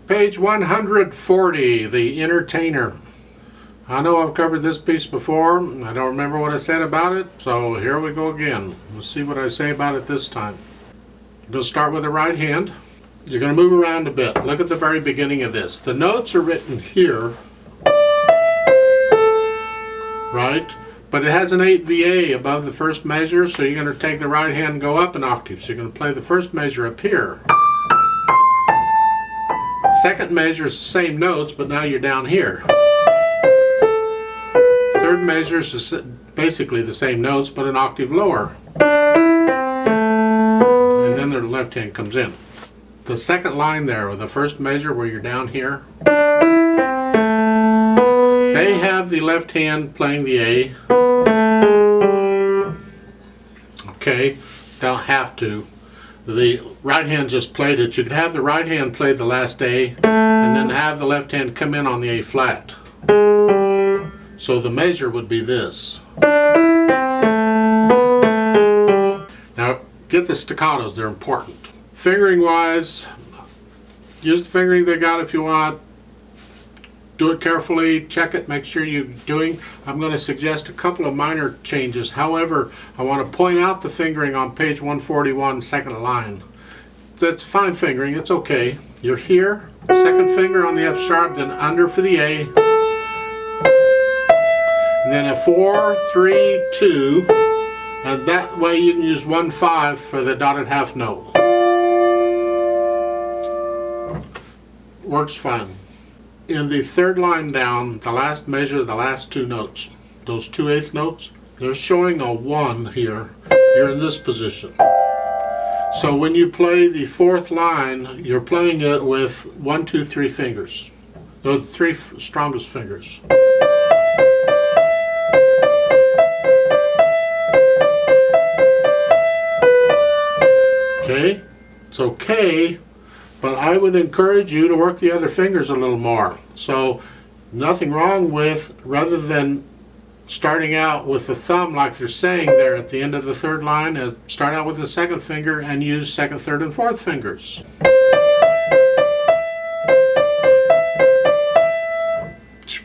Page 140, the entertainer. I know I've covered this piece before. I don't remember what I said about it, so here we go again. Let's see what I say about it this time. I'm going to start with the right hand. You're going to move around a bit. Look at the very beginning of this. The notes are written here, right? But it has an 8 VA above the first measure, so you're going to take the right hand and go up an octave. So you're going to play the first measure up here. Second measure is the same notes, but now you're down here. Third measure is basically the same notes, but an octave lower. And then the left hand comes in. The second line there, or the first measure where you're down here, they have the left hand playing the A. Okay, don't have to. The right hand just played it. You could have the right hand play the last A and then have the left hand come in on the A flat. So the measure would be this. Now get the staccatos, they're important. Fingering wise, use the fingering they got if you want. Do it carefully, check it, make sure you're doing. I'm going to suggest a couple of minor changes. However, I want to point out the fingering on page 141, second line. That's fine fingering, it's okay. You're here, second finger on the F sharp, then under for the A. And then a 4, 3, 2, and that way you can use 1, 5 for the dotted half note. Works fine. In the third line down, the last measure, the last two notes, those 2/8 notes, they're showing a 1 here. You're in this position. So when you play the fourth line, you're playing it with 1, 2, 3 fingers. The three strongest fingers. Okay, it's okay. But I would encourage you to work the other fingers a little more. So nothing wrong with, rather than starting out with the thumb like they're saying there at the end of the third line, start out with the second finger and use second, third, and fourth fingers. It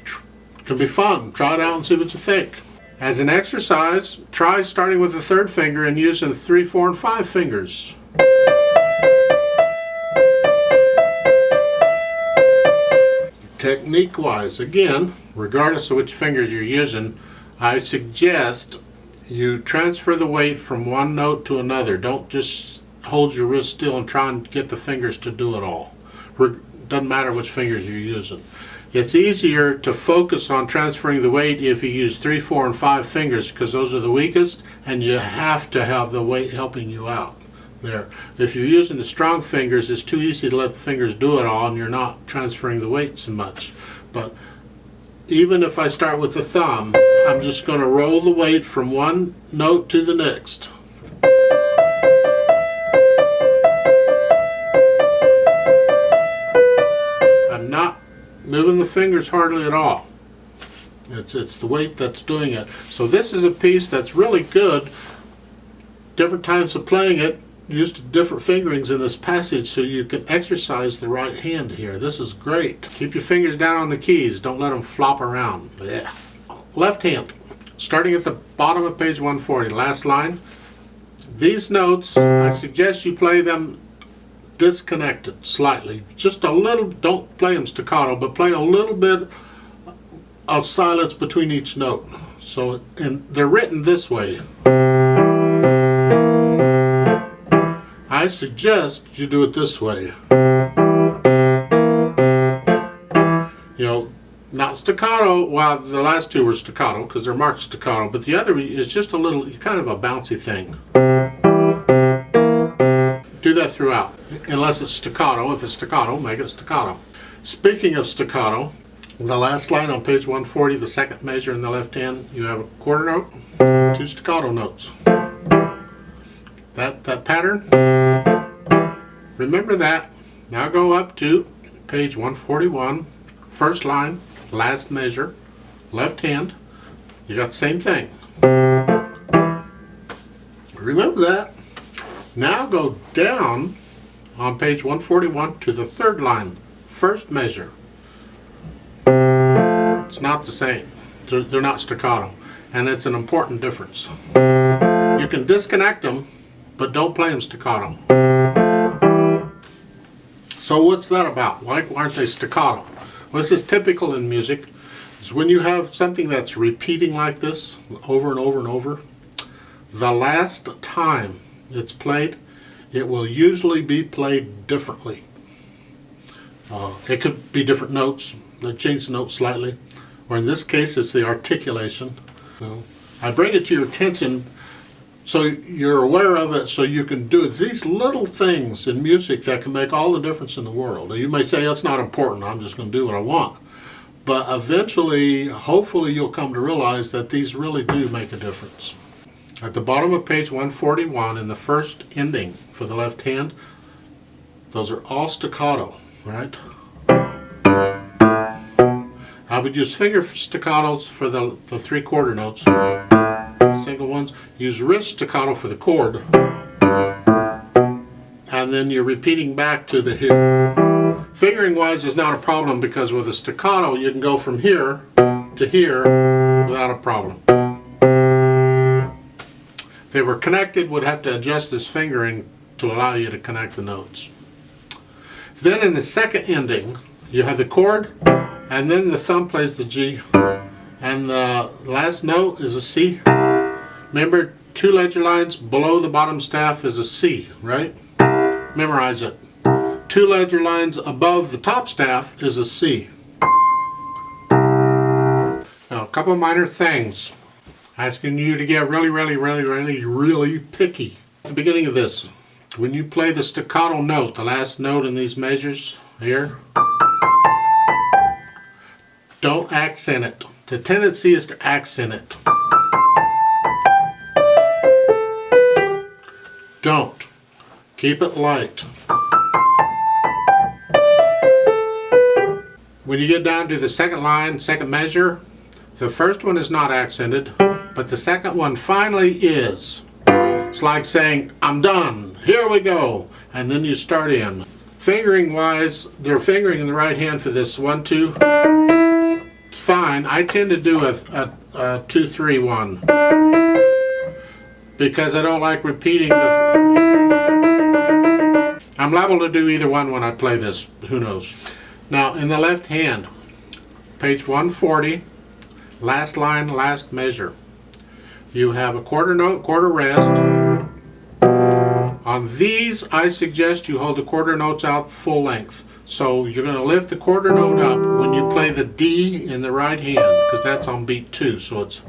can be fun. Try it out and see what you think. As an exercise, try starting with the third finger and using 3, 4, and 5 fingers. Technique wise, again, regardless of which fingers you're using, I suggest you transfer the weight from one note to another. Don't just hold your wrist still and try and get the fingers to do it all. Doesn't matter which fingers you're using. It's easier to focus on transferring the weight if you use 3, 4, and 5 fingers, because those are the weakest and you have to have the weight helping you out. There. If you're using the strong fingers, it's too easy to let the fingers do it all and you're not transferring the weight so much. But even if I start with the thumb, I'm just going to roll the weight from one note to the next. I'm not moving the fingers hardly at all. It's the weight that's doing it. So this is a piece that's really good. Different times of playing it, used different fingerings in this passage so you can exercise the right hand here. This is great. Keep your fingers down on the keys. Don't let them flop around. Yeah. Left hand. Starting at the bottom of page 140, last line. These notes, I suggest you play them disconnected slightly. Just a little, don't play them staccato, but play a little bit of silence between each note. So, and they're written this way. I suggest you do it this way. You know, not staccato. Well, the last two were staccato because they're marked staccato, but the other is just a little, kind of a bouncy thing. Do that throughout, unless it's staccato. If it's staccato, make it staccato. Speaking of staccato, the last line on page 140, the second measure in the left hand, you have a quarter note, 2 staccato notes. That pattern, remember that. Now go up to page 141, first line, last measure, left hand. You got the same thing. Remember that. Now go down on page 141 to the third line, first measure. It's not the same. They're not staccato, and it's an important difference. You can disconnect them, but don't play them staccato. So what's that about? Why aren't they staccato? Well, this is typical in music. It's when you have something that's repeating like this over and over and over, the last time it's played, it will usually be played differently. It could be different notes. They change the notes slightly. Or in this case, it's the articulation. So I bring it to your attention so you're aware of it, so you can do it. These little things in music that can make all the difference in the world. You may say, that's not important, I'm just going to do what I want. But eventually, hopefully, you'll come to realize that these really do make a difference. At the bottom of page 141, in the first ending for the left hand, those are all staccato, right? I would use finger staccatos for the 3/4 notes. Single ones. Use wrist staccato for the chord. And then you're repeating back to the here. Fingering wise is not a problem because with a staccato you can go from here to here without a problem. If they were connected, would have to adjust this fingering to allow you to connect the notes. Then in the second ending, you have the chord, and then the thumb plays the G, and the last note is a C. Remember, 2 ledger lines below the bottom staff is a C, right? Memorize it. 2 ledger lines above the top staff is a C. Now, a couple minor things. Asking you to get really picky. At the beginning of this, when you play the staccato note, the last note in these measures here, don't accent it. The tendency is to accent it. Don't. Keep it light. When you get down to the second line, second measure, the first one is not accented, but the second one finally is. It's like saying, I'm done, here we go, and then you start in. Fingering wise, they're fingering in the right hand for this 1, 2. It's fine. I tend to do a 2, 3, 1 because I don't like repeating I'm liable to do either one when I play this, who knows. Now in the left hand, page 140, last line, last measure. You have a quarter note, quarter rest. On these, I suggest you hold the quarter notes out full length. So you're going to lift the quarter note up when you play the D in the right hand, because that's on beat 2, so it's...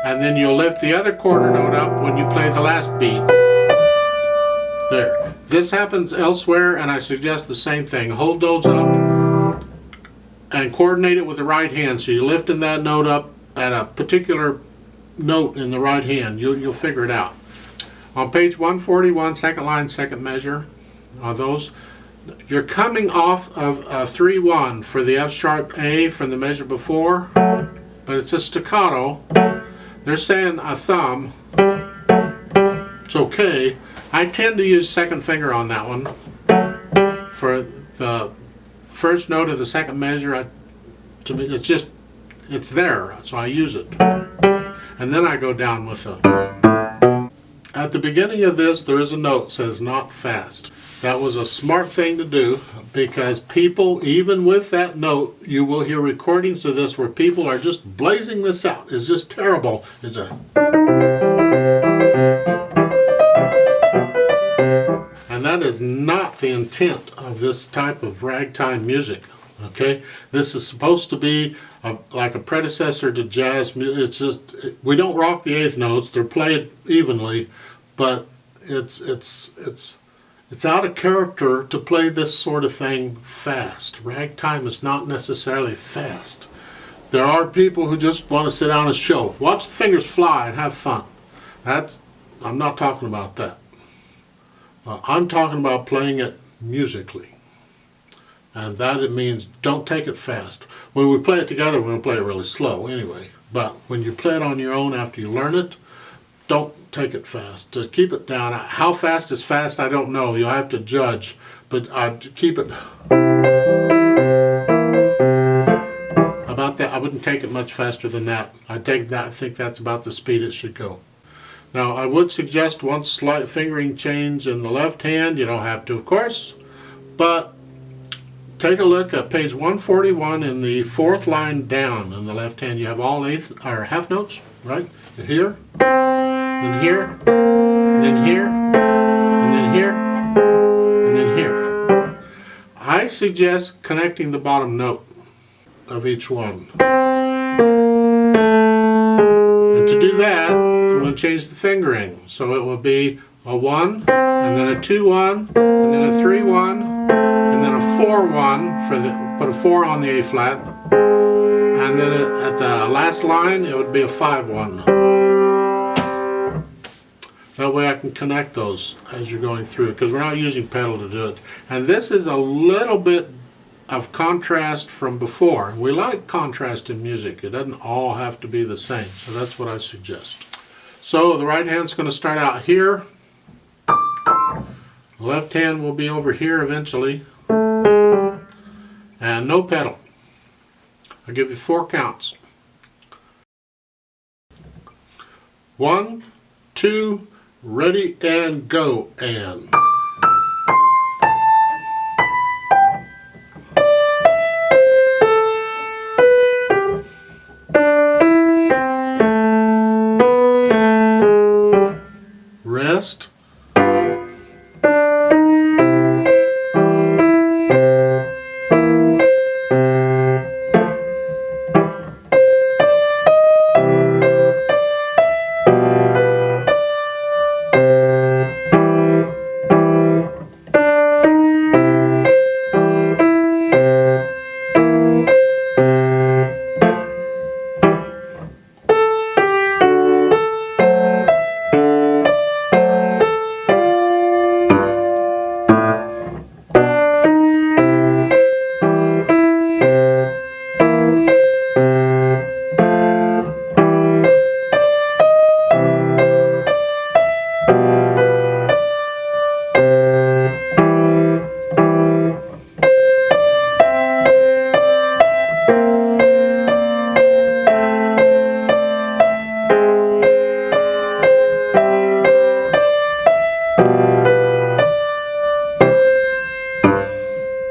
And then you'll lift the other quarter note up when you play the last beat. There. This happens elsewhere, and I suggest the same thing. Hold those up and coordinate it with the right hand. So you're lifting that note up at a particular note in the right hand. You'll figure it out. On page 141, second line, second measure, those, you're coming off of a 3-1 for the F sharp A from the measure before, but it's a staccato. They're saying a thumb. It's okay. I tend to use second finger on that one. For the first note of the second measure, to me, it's there, so I use it. And then I go down with a... At the beginning of this, there is a note that says not fast. That was a smart thing to do because people, even with that note, you will hear recordings of this where people are just blazing this out. It's just terrible. It's a... And that is not the intent of this type of ragtime music. Okay, this is supposed to be like a predecessor to jazz music. It's just, we don't rock the eighth notes; they're played evenly, but it's out of character to play this sort of thing fast. Ragtime is not necessarily fast. There are people who just want to sit down and show, watch the fingers fly and have fun. I'm not talking about that. I'm talking about playing it musically. And that it means don't take it fast. When we play it together, we're going to play it really slow anyway. But when you play it on your own after you learn it, don't take it fast. To keep it down. How fast is fast, I don't know. You'll have to judge. But I'd keep it about that. I wouldn't take it much faster than that. I think that's about the speed it should go. Now, I would suggest one slight fingering change in the left hand. You don't have to, of course. But take a look at page 141 in the 4th line down in the left hand. You have all eighth or half notes, right? Here, then here, then here, and then here, and then here. I suggest connecting the bottom note of each one. And to do that, I'm going to change the fingering. So it will be a 1, and then a 2-1, and then a 3-1, and then a 4-1 for the put a 4 on the A flat, and then at the last line it would be a 5-1. That way I can connect those as you're going through it, because we're not using pedal to do it. And this is a little bit of contrast from before. We like contrast in music. It doesn't all have to be the same, so that's what I suggest. So the right hand's going to start out here. The left hand will be over here eventually. And no pedal. I'll give you 4 counts. 1, 2, ready and go, and. Rest.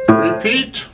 Repeat.